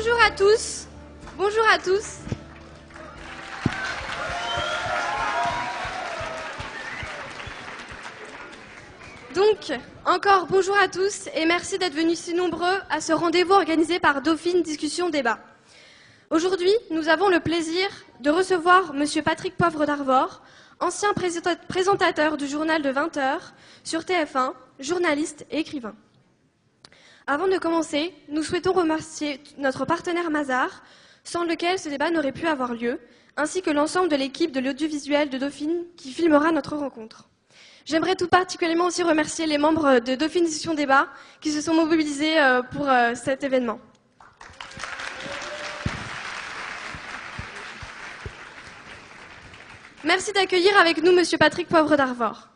Bonjour à tous. Bonjour à tous. Donc, encore bonjour à tous et merci d'être venus si nombreux à ce rendez-vous organisé par Dauphine Discussion Débat. Aujourd'hui, nous avons le plaisir de recevoir Monsieur Patrick Poivre d'Arvor, ancien présentateur du journal de 20h sur TF1, journaliste et écrivain. Avant de commencer, nous souhaitons remercier notre partenaire Mazars, sans lequel ce débat n'aurait pu avoir lieu, ainsi que l'ensemble de l'équipe de l'audiovisuel de Dauphine qui filmera notre rencontre. J'aimerais tout particulièrement aussi remercier les membres de Dauphine Discussion Débat qui se sont mobilisés pour cet événement. Merci d'accueillir avec nous Monsieur Patrick Poivre d'Arvor.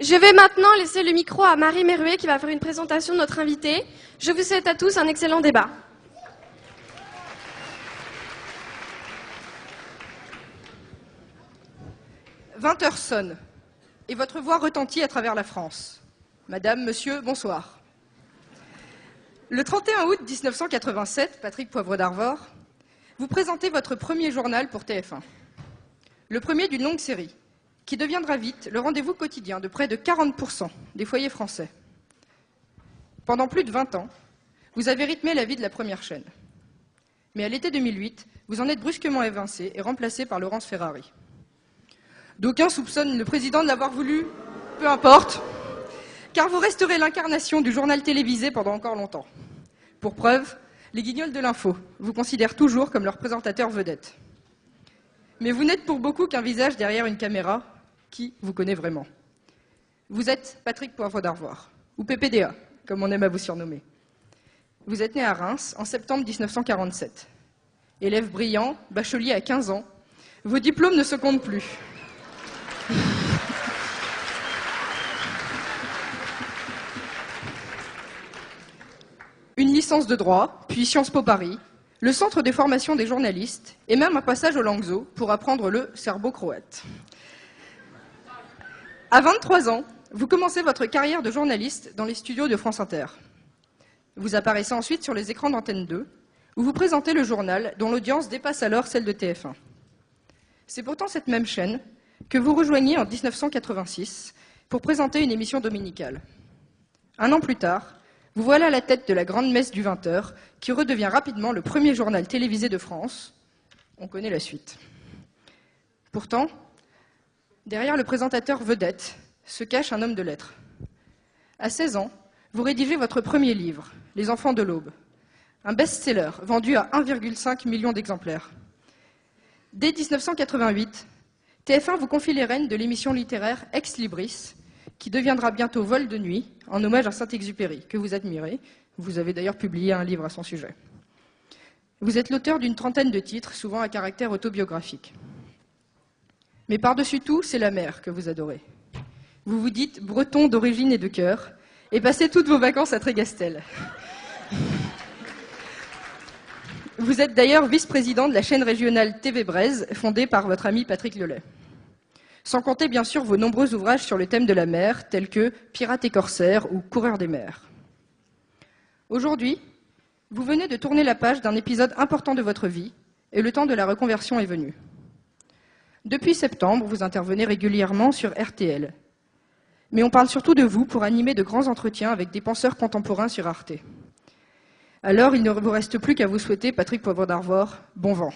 Je vais maintenant laisser le micro à Marie Meruet qui va faire une présentation de notre invité. Je vous souhaite à tous un excellent débat. « 20h sonne et votre voix retentit à travers la France. Madame, monsieur, bonsoir. Le 31 août 1987, Patrick Poivre d'Arvor, vous présentez votre premier journal pour TF1. Le premier d'une longue série, qui deviendra vite le rendez-vous quotidien de près de 40% des foyers français. Pendant plus de 20 ans, vous avez rythmé la vie de la première chaîne. Mais à l'été 2008, vous en êtes brusquement évincé et remplacé par Laurence Ferrari. D'aucuns soupçonnent le président de l'avoir voulu, peu importe, car vous resterez l'incarnation du journal télévisé pendant encore longtemps. Pour preuve, les Guignols de l'info vous considèrent toujours comme leur présentateur vedette. Mais vous n'êtes pour beaucoup qu'un visage derrière une caméra. Qui vous connaît vraiment? Vous êtes Patrick Poivre d'Arvor, ou PPDA, comme on aime à vous surnommer. Vous êtes né à Reims en septembre 1947. Élève brillant, bachelier à 15 ans, vos diplômes ne se comptent plus. Une licence de droit, puis Sciences Po Paris, le centre de formation des journalistes, et même un passage au Langso pour apprendre le serbo-croate. À 23 ans, vous commencez votre carrière de journaliste dans les studios de France Inter. Vous apparaissez ensuite sur les écrans d'Antenne 2, où vous présentez le journal dont l'audience dépasse alors celle de TF1. C'est pourtant cette même chaîne que vous rejoignez en 1986 pour présenter une émission dominicale. Un an plus tard, vous voilà à la tête de la grande messe du 20h, qui redevient rapidement le premier journal télévisé de France. On connaît la suite. Pourtant, derrière le présentateur vedette se cache un homme de lettres. À 16 ans, vous rédigez votre premier livre, Les Enfants de l'Aube, un best-seller vendu à 1,5 million d'exemplaires. Dès 1988, TF1 vous confie les rênes de l'émission littéraire Ex Libris, qui deviendra bientôt Vol de nuit, en hommage à Saint-Exupéry, que vous admirez. Vous avez d'ailleurs publié un livre à son sujet. Vous êtes l'auteur d'une trentaine de titres, souvent à caractère autobiographique. Mais par-dessus tout, c'est la mer que vous adorez. Vous vous dites breton d'origine et de cœur, et passez toutes vos vacances à Trégastel. Vous êtes d'ailleurs vice-président de la chaîne régionale TV Braise, fondée par votre ami Patrick Lelay. Sans compter bien sûr vos nombreux ouvrages sur le thème de la mer, tels que Pirates et corsaires ou Coureurs des mers. Aujourd'hui, vous venez de tourner la page d'un épisode important de votre vie, et le temps de la reconversion est venu. Depuis septembre, vous intervenez régulièrement sur RTL. Mais on parle surtout de vous pour animer de grands entretiens avec des penseurs contemporains sur Arte. Alors, il ne vous reste plus qu'à vous souhaiter, Patrick Poivre d'Arvor, bon vent.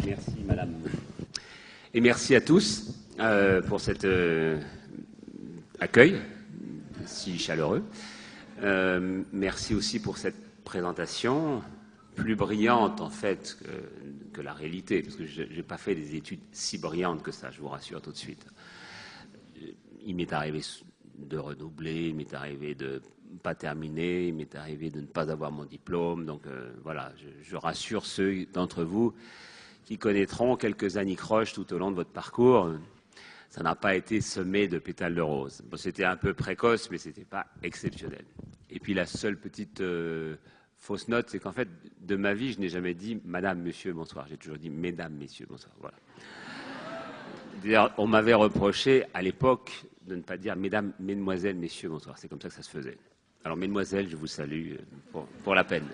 Merci madame. Et merci à tous pour cet accueil si chaleureux. Merci aussi pour cette présentation plus brillante, en fait, que la réalité, parce que je n'ai pas fait des études si brillantes que ça, je vous rassure tout de suite. Il m'est arrivé de redoubler, il m'est arrivé de ne pas terminer, il m'est arrivé de ne pas avoir mon diplôme. Donc voilà, je rassure ceux d'entre vous qui connaîtront quelques anicroches tout au long de votre parcours. Ça n'a pas été semé de pétales de rose. Bon, c'était un peu précoce, mais ce n'était pas exceptionnel. Et puis la seule petite fausse note, c'est qu'en fait, de ma vie, je n'ai jamais dit « Madame, Monsieur, bonsoir ». J'ai toujours dit « Mesdames, Messieurs, bonsoir ». Voilà. D'ailleurs, on m'avait reproché à l'époque de ne pas dire « Mesdames, Mesdemoiselles, Messieurs, bonsoir ». C'est comme ça que ça se faisait. Alors, Mesdemoiselles, je vous salue pour la peine.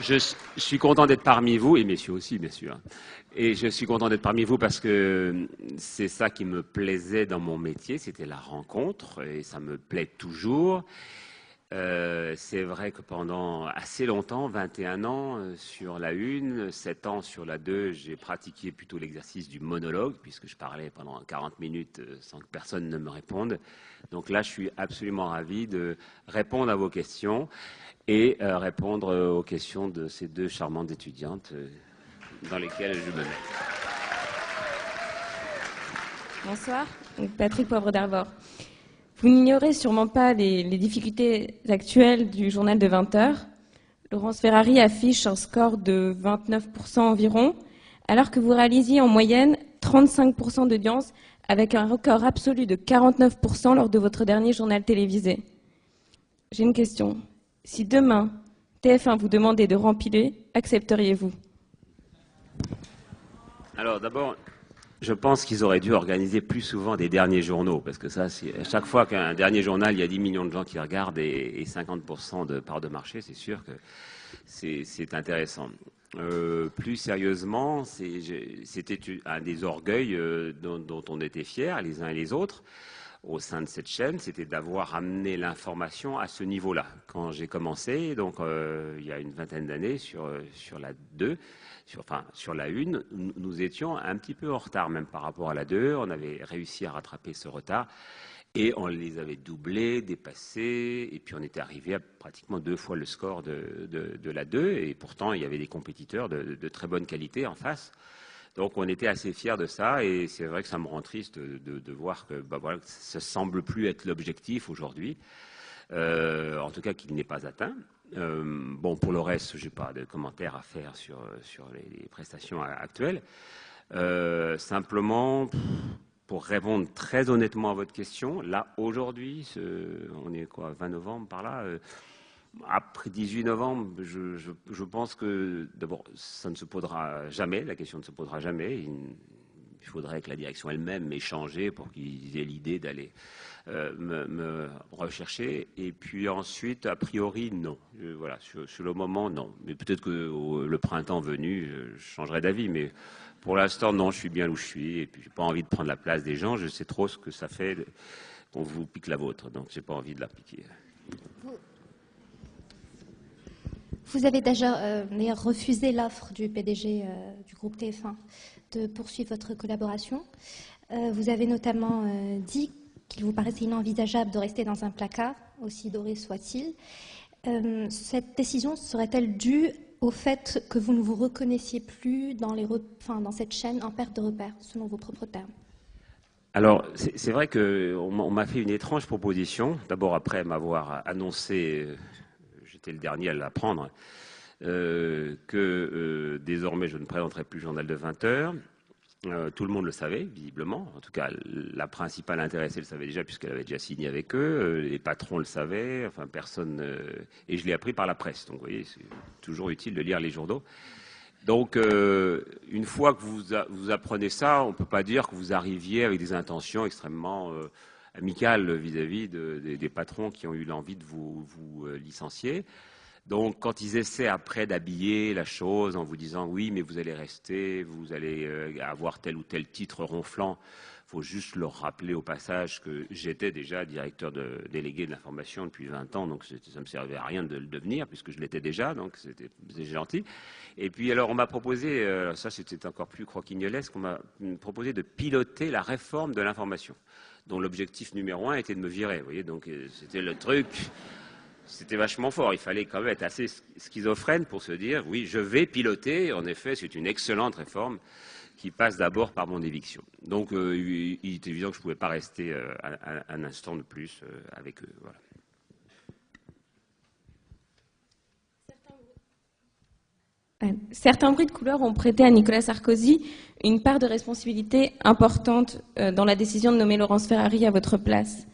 Je suis content d'être parmi vous, et messieurs aussi, bien sûr. Et je suis content d'être parmi vous parce que c'est ça qui me plaisait dans mon métier, c'était la rencontre, et ça me plaît toujours. C'est vrai que pendant assez longtemps, 21 ans sur la 1, 7 ans sur la 2, j'ai pratiqué plutôt l'exercice du monologue, puisque je parlais pendant 40 minutes sans que personne ne me réponde. Donc là, je suis absolument ravi de répondre à vos questions et répondre aux questions de ces deux charmantes étudiantes dans lesquelles je me mets. Bonsoir, Patrick Poivre d'Arvor. Vous n'ignorez sûrement pas les difficultés actuelles du journal de 20 heures. Laurence Ferrari affiche un score de 29% environ, alors que vous réalisiez en moyenne 35% d'audience avec un record absolu de 49% lors de votre dernier journal télévisé. J'ai une question. Si demain, TF1 vous demandait de rempiler, accepteriez-vous ? Alors d'abord, je pense qu'ils auraient dû organiser plus souvent des derniers journaux, parce que ça, à chaque fois qu'un dernier journal, il y a 10 millions de gens qui regardent et 50% de part de marché, c'est sûr que c'est intéressant. Plus sérieusement, c'était un des orgueils dont on était fiers les uns et les autres au sein de cette chaîne, c'était d'avoir amené l'information à ce niveau-là. Quand j'ai commencé, donc il y a une vingtaine d'années sur la 2, sur la 1, nous étions un petit peu en retard même par rapport à la 2. On avait réussi à rattraper ce retard et on les avait doublés, dépassés, et puis on était arrivé à pratiquement 2 fois le score de la 2, et pourtant il y avait des compétiteurs de très bonne qualité en face. Donc on était assez fiers de ça, et c'est vrai que ça me rend triste de voir que voilà, ça semble plus être l'objectif aujourd'hui, en tout cas qu'il n'est pas atteint. Bon, pour le reste, je n'ai pas de commentaires à faire sur les prestations actuelles. Simplement, pour répondre très honnêtement à votre question, là, aujourd'hui, on est quoi, 20 novembre par là après 18 novembre, je pense que, d'abord, ça ne se posera jamais, la question ne se posera jamais. Il faudrait que la direction elle-même ait changé pour qu'ils aient l'idée d'aller me rechercher. Et puis ensuite, a priori, non. Voilà, sur le moment, non. Mais peut-être que le printemps venu, je changerai d'avis. Mais pour l'instant, non, je suis bien où je suis. Et puis, je n'ai pas envie de prendre la place des gens. Je sais trop ce que ça fait qu'on vous pique la vôtre. Donc, je n'ai pas envie de la piquer. Vous avez déjà refusé l'offre du PDG du groupe TF1 de poursuivre votre collaboration. Vous avez notamment dit qu'il vous paraissait inenvisageable de rester dans un placard, aussi doré soit-il. Cette décision serait-elle due au fait que vous ne vous reconnaissiez plus dans cette chaîne en perte de repères, selon vos propres termes? Alors, c'est vrai qu'on m'a fait une étrange proposition. D'abord, après m'avoir annoncé, j'étais le dernier à l'apprendre, que désormais je ne présenterai plus le journal de 20 heures. Tout le monde le savait, visiblement. En tout cas, la principale intéressée le savait déjà, puisqu'elle avait déjà signé avec eux. Les patrons le savaient, enfin personne. Et je l'ai appris par la presse. Donc, vous voyez, c'est toujours utile de lire les journaux. Donc, une fois que vous apprenez ça, on ne peut pas dire que vous arriviez avec des intentions extrêmement amicales vis-à-vis des patrons qui ont eu l'envie de vous licencier. Donc, quand ils essaient après d'habiller la chose en vous disant « oui, mais vous allez rester, vous allez avoir tel ou tel titre ronflant », il faut juste leur rappeler au passage que j'étais déjà directeur délégué de l'information depuis 20 ans, donc ça ne me servait à rien de le devenir, puisque je l'étais déjà, donc c'était gentil. Et puis alors on m'a proposé, ça c'était encore plus croquignolesque, on m'a proposé de piloter la réforme de l'information, dont l'objectif numéro 1 était de me virer, vous voyez, donc c'était le truc c'était vachement fort. Il fallait quand même être assez schizophrène pour se dire, oui, je vais piloter. En effet, c'est une excellente réforme qui passe d'abord par mon éviction. Donc, il est évident que je ne pouvais pas rester un instant de plus avec eux. Voilà. Certains bruits de couleur ont prêté à Nicolas Sarkozy une part de responsabilité importante dans la décision de nommer Laurence Ferrari à votre place.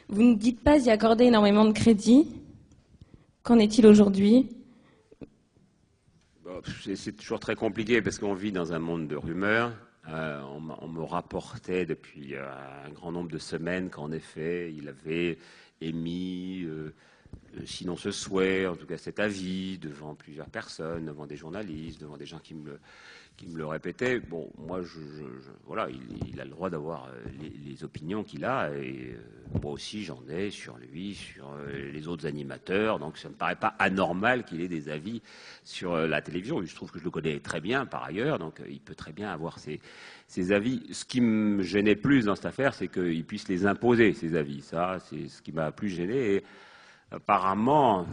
Vous ne dites pas y accorder énormément de crédit. Qu'en est-il aujourd'hui ? C'est toujours très compliqué parce qu'on vit dans un monde de rumeurs. On me rapportait depuis un grand nombre de semaines qu'en effet, il avait émis, sinon ce souhait, en tout cas cet avis, devant plusieurs personnes, devant des journalistes, devant des gens qui me le répétaient. Bon, moi, voilà, il a le droit d'avoir les opinions qu'il a, et moi aussi j'en ai sur lui, sur les autres animateurs, donc ça ne me paraît pas anormal qu'il ait des avis sur la télévision. Il se trouve que je le connais très bien par ailleurs, donc il peut très bien avoir ses avis. Ce qui me gênait plus dans cette affaire, c'est qu'il puisse les imposer, ses avis. Ça, c'est ce qui m'a plus gêné. Et apparemment,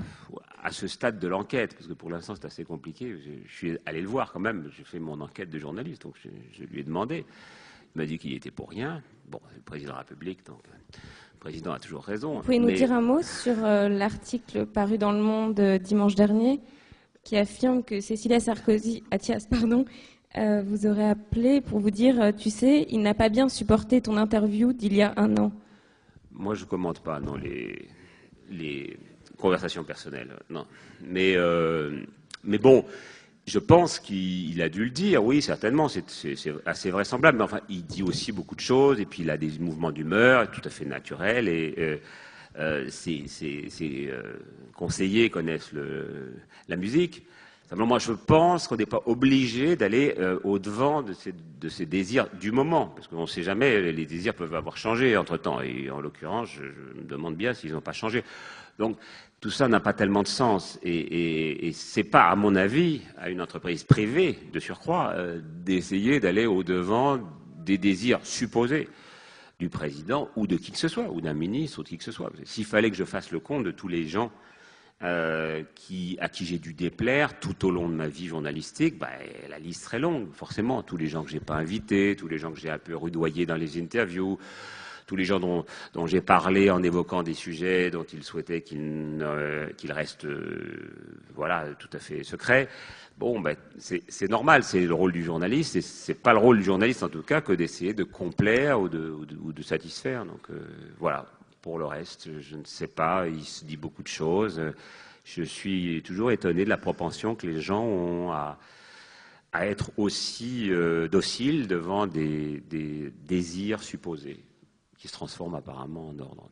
à ce stade de l'enquête, parce que pour l'instant c'est assez compliqué, je suis allé le voir quand même, j'ai fait mon enquête de journaliste, donc je lui ai demandé. Il m'a dit qu'il était pour rien. Bon, c'est le président de la République, donc le président a toujours raison. Vous pouvez nous dire un mot sur l'article paru dans Le Monde dimanche dernier, qui affirme que Cécilia Sarkozy, Attias, vous aurait appelé pour vous dire, tu sais, il n'a pas bien supporté ton interview d'il y a un an. Moi, je ne commente pas, non, les conversations personnelles, non. Mais bon, je pense qu'il a dû le dire, oui, certainement, c'est assez vraisemblable. Mais enfin, il dit aussi beaucoup de choses, et puis il a des mouvements d'humeur tout à fait naturels, et ses conseillers connaissent la musique. Simplement, moi, je pense qu'on n'est pas obligé d'aller au-devant de ces désirs du moment, parce qu'on ne sait jamais, les désirs peuvent avoir changé entre-temps, et en l'occurrence, je me demande bien s'ils n'ont pas changé. Donc, tout ça n'a pas tellement de sens, et c'est pas, à mon avis, à une entreprise privée, de surcroît, d'essayer d'aller au-devant des désirs supposés du président ou de qui que ce soit, ou d'un ministre ou de qui que ce soit. S'il fallait que je fasse le compte de tous les gens à qui j'ai dû déplaire tout au long de ma vie journalistique, la liste serait longue, forcément. Tous les gens que j'ai pas invités, tous les gens que j'ai un peu rudoyés dans les interviews, tous les gens dont j'ai parlé en évoquant des sujets dont ils souhaitaient qu'ils restent tout à fait secrets. Bon, c'est normal, c'est le rôle du journaliste, et c'est pas le rôle du journaliste en tout cas que d'essayer de complaire ou de satisfaire. Donc voilà. Pour le reste, je ne sais pas, il se dit beaucoup de choses. Je suis toujours étonné de la propension que les gens ont à être aussi dociles devant des désirs supposés, qui se transforment apparemment en ordre.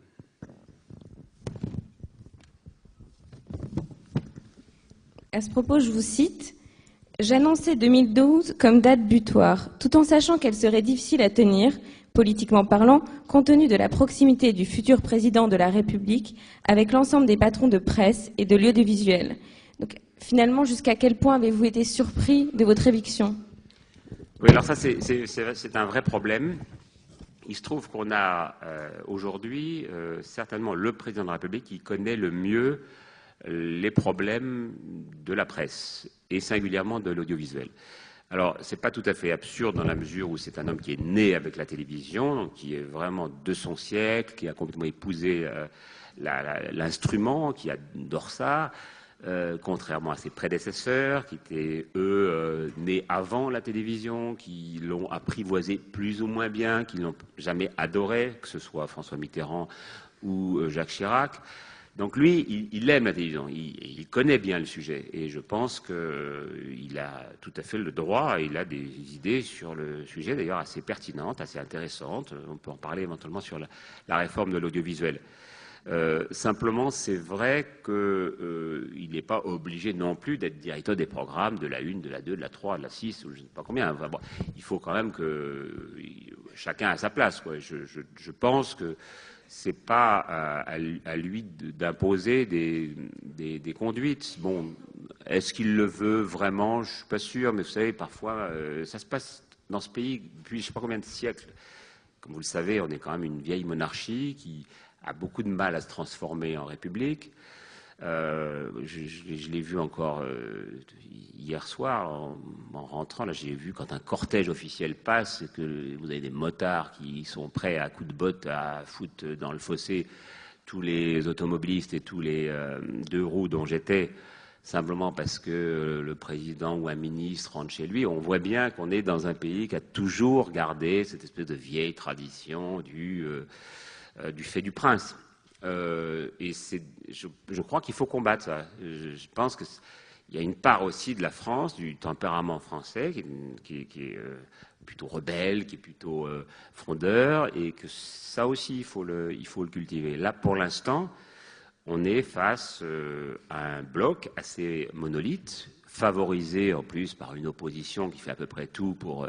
À ce propos, je vous cite, « J'annonçais 2012 comme date butoir, tout en sachant qu'elle serait difficile à tenir, politiquement parlant, compte tenu de la proximité du futur président de la République avec l'ensemble des patrons de presse et de l'audiovisuel. » Donc, finalement, jusqu'à quel point avez-vous été surpris de votre éviction ? Oui, alors ça, c'est un vrai problème. Il se trouve qu'on a aujourd'hui certainement le président de la République qui connaît le mieux les problèmes de la presse, et singulièrement de l'audiovisuel. Alors, c'est pas tout à fait absurde dans la mesure où c'est un homme qui est né avec la télévision, donc qui est vraiment de son siècle, qui a complètement épousé l'instrument, qui adore ça, contrairement à ses prédécesseurs, qui étaient, eux, nés avant la télévision, qui l'ont apprivoisé plus ou moins bien, qui ne l'ont jamais adoré, que ce soit François Mitterrand ou Jacques Chirac. Donc lui, il aime la télévision, il connaît bien le sujet, et je pense qu'il a tout à fait le droit, il a des idées sur le sujet, d'ailleurs assez pertinentes, assez intéressantes. On peut en parler éventuellement sur la réforme de l'audiovisuel. Simplement, c'est vrai qu'il n'est pas obligé non plus d'être directeur des programmes de la 1, de la 2, de la 3, de la 6, ou je ne sais pas combien. Enfin, bon, il faut quand même que chacun a sa place, quoi. Je pense que c'est pas à lui d'imposer des conduites. Bon, est-ce qu'il le veut vraiment? Je suis pas sûr, mais vous savez, parfois, ça se passe dans ce pays depuis je sais pas combien de siècles. Comme vous le savez, on est quand même une vieille monarchie qui a beaucoup de mal à se transformer en république. Je l'ai vu encore hier soir en rentrant. Là, j'ai vu quand un cortège officiel passe, que vous avez des motards qui sont prêts à coups de botte à foutre dans le fossé tous les automobilistes et tous les deux roues dont j'étais, simplement parce que le président ou un ministre rentre chez lui. On voit bien qu'on est dans un pays qui a toujours gardé cette espèce de vieille tradition du fait du prince. Et je crois qu'il faut combattre ça. Je pense qu'il y a une part aussi de la France, du tempérament français, qui est plutôt rebelle, qui est plutôt frondeur, et que ça aussi, il faut le cultiver. Là, pour l'instant, on est face à un bloc assez monolithe, favorisé en plus par une opposition qui fait à peu près tout pour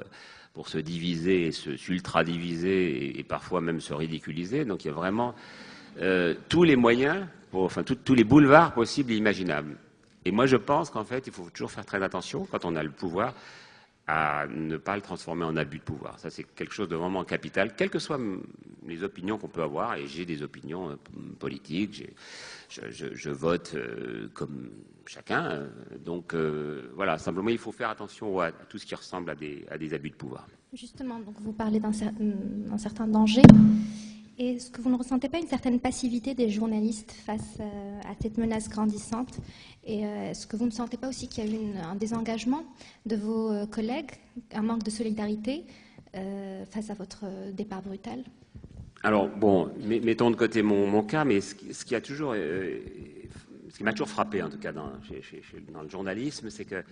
se diviser, s'ultra-diviser et parfois même se ridiculiser. Donc il y a vraiment tous les moyens, tous les boulevards possibles et imaginables. Et moi je pense qu'en fait il faut toujours faire très attention quand on a le pouvoir à ne pas le transformer en abus de pouvoir. Ça c'est quelque chose de vraiment capital, quelles que soient les opinions qu'on peut avoir, et j'ai des opinions politiques, je vote comme chacun, donc voilà, simplement il faut faire attention à tout ce qui ressemble à des abus de pouvoir. Justement, donc vous parlez d'un certain danger. Est-ce que vous ne ressentez pas une certaine passivité des journalistes face à cette menace grandissante? Et est-ce que vous ne sentez pas aussi qu'il y a eu un désengagement de vos collègues, un manque de solidarité face à votre départ brutal? Alors, bon, mettons de côté mon cas, mais ce qui m'a toujours frappé, en tout cas, dans le journalisme, c'est que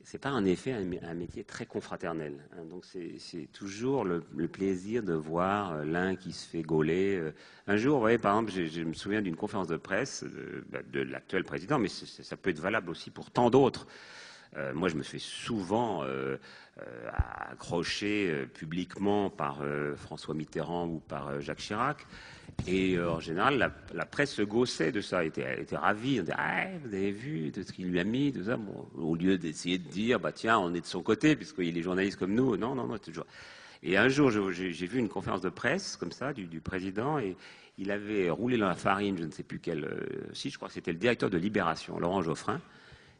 c'est pas en effet un métier très confraternel. Hein, donc c'est toujours le plaisir de voir l'un qui se fait gauler. Un jour, vous voyez, par exemple, je me souviens d'une conférence de presse de l'actuel président, mais ça peut être valable aussi pour tant d'autres. Moi, je me fais souvent accrocher publiquement par François Mitterrand ou par Jacques Chirac. Et en général, la presse se gaussait de ça, était ravie. On disait, ah, vous avez vu tout ce qu'il lui a mis, tout ça. Bon, au lieu d'essayer de dire, bah tiens, on est de son côté, puisqu'il est journaliste comme nous. Non, toujours. Et un jour, j'ai vu une conférence de presse comme ça du président, et il avait roulé dans la farine, je ne sais plus quel site, je crois que c'était le directeur de Libération, Laurent Geoffrin.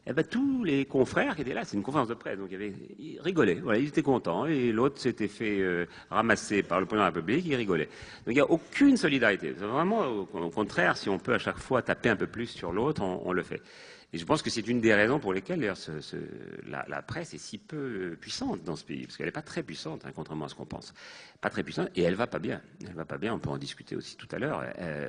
Et ben, tous les confrères qui étaient là, c'est une conférence de presse, donc ils rigolaient, voilà, ils étaient contents, et l'autre s'était fait ramasser par le président de la République, il rigolait. Donc il n'y a aucune solidarité. Vraiment, au contraire, si on peut à chaque fois taper un peu plus sur l'autre, on le fait. Et je pense que c'est une des raisons pour lesquelles d'ailleurs, la presse est si peu puissante dans ce pays, parce qu'elle n'est pas très puissante, hein, contrairement à ce qu'on pense. Pas très puissante, et elle va pas bien. Elle va pas bien, on peut en discuter aussi tout à l'heure.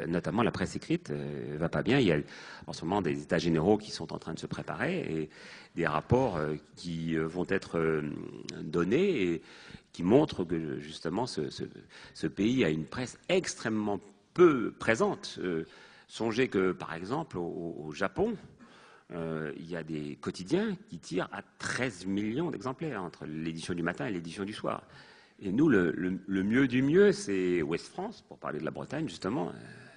Notamment la presse écrite va pas bien. Il y a en ce moment des états généraux qui sont en train de se préparer, et des rapports qui vont être donnés et qui montrent que justement ce pays a une presse extrêmement peu présente. Songez que, par exemple, au Japon, il y a des quotidiens qui tirent à 13 millions d'exemplaires entre l'édition du matin et l'édition du soir. Et nous, le mieux du mieux, c'est Ouest France, pour parler de la Bretagne, justement,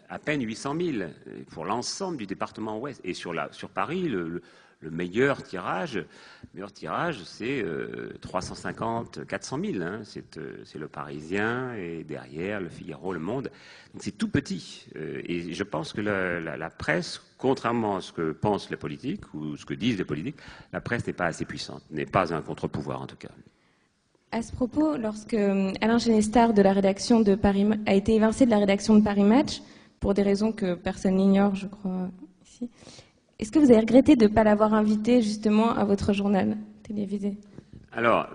à peine 800 000 pour l'ensemble du département Ouest. Et sur Paris, le meilleur tirage, c'est 350, 400 000. Hein. C'est le Parisien, et derrière, le Figaro, le Monde. Donc c'est tout petit. Et je pense que la presse, contrairement à ce que pensent les politiques, ou ce que disent les politiques, la presse n'est pas assez puissante, n'est pas un contre-pouvoir en tout cas. À ce propos, lorsque Alain Genestard de la rédaction de Paris a été évincé de la rédaction de Paris Match, pour des raisons que personne n'ignore, je crois, ici, est-ce que vous avez regretté de ne pas l'avoir invité justement à votre journal télévisé? Alors,